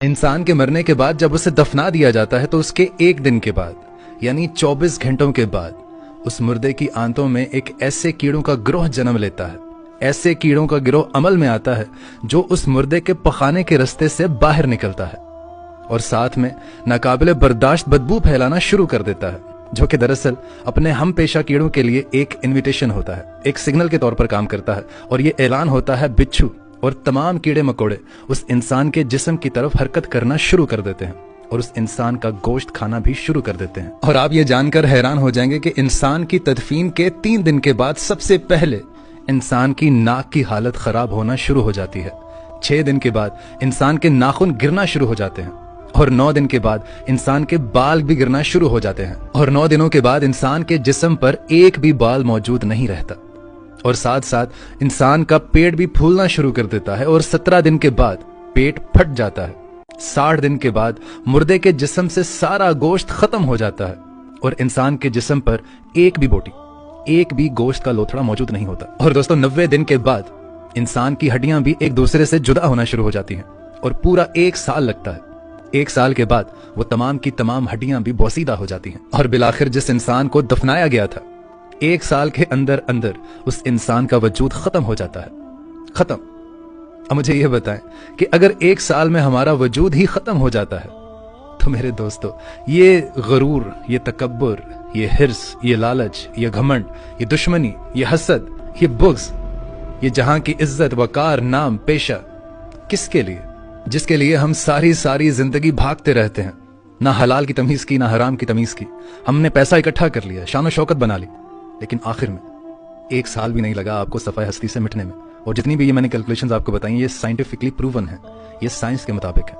इंसान के मरने के बाद जब उसे दफना दिया जाता है तो उसके एक दिन के बाद यानी 24 घंटों के बाद उस मुर्दे की आंतों में एक ऐसे कीड़ों का गिरोह जन्म लेता है। ऐसे कीड़ों का गिरोह अमल में आता है जो उस मुर्दे के पखाने के रास्ते से बाहर निकलता है और साथ में नाकाबिले बर्दाश्त बदबू फैलाना शुरू कर देता है, जो कि दरअसल अपने हम पेशा कीड़ों के लिए एक इन्विटेशन होता है, एक सिग्नल के तौर पर काम करता है। और ये ऐलान होता है बिच्छू और तमाम कीड़े मकोड़े उस इंसान के जिस्म की तरफ हरकत करना शुरू कर देते हैं और उस इंसान का गोश्त खाना भी शुरू कर देते हैं। और आप ये जानकर हैरान हो जाएंगे कि इंसान की तदफीन के 3 दिन के बाद सबसे पहले इंसान की नाक की हालत खराब होना शुरू हो जाती है। 6 दिन के बाद इंसान के नाखून गिरना शुरू हो जाते हैं और 9 दिन के बाद इंसान के बाल भी गिरना शुरू हो जाते हैं और 9 दिनों के बाद इंसान के जिस्म पर एक भी बाल मौजूद नहीं रहता और साथ साथ इंसान का पेट भी फूलना शुरू कर देता है और 17 दिन के बाद पेट फट जाता है। 60 दिन के बाद मुर्दे के जिस्म से सारा गोश्त खत्म हो जाता है और इंसान के जिस्म पर एक भी बोटी, एक भी गोश्त का लोथड़ा मौजूद नहीं होता। और दोस्तों 90 दिन के बाद इंसान की हड्डियां भी एक दूसरे से जुदा होना शुरू हो जाती हैं और पूरा 1 साल लगता है। 1 साल के बाद वो तमाम की तमाम हड्डियां भी बोसीदा हो जाती हैं और बिलाखिर जिस इंसान को दफनाया गया था 1 साल के अंदर अंदर उस इंसान का वजूद खत्म हो जाता है। खत्म। अब मुझे यह बताएं कि अगर 1 साल में हमारा वजूद ही खत्म हो जाता है तो मेरे दोस्तों ये गरूर, ये तकब्बुर, ये हिर्स, ये लालच, ये घमंड, ये दुश्मनी, ये हसद, ये बुग़्ज़, ये जहां की इज्जत, वकार, नाम, पेशा किसके लिए? जिसके लिए हम सारी जिंदगी भागते रहते हैं, ना हलाल की तमीज की, ना हराम की तमीज की। हमने पैसा इकट्ठा कर लिया, शान शौकत बना ली, लेकिन आखिर में 1 साल भी नहीं लगा आपको सफाई हस्ती से मिटने में। और जितनी भी ये मैंने कैलकुलेशंस आपको बताई ये साइंटिफिकली प्रूवन है, ये साइंस के मुताबिक है।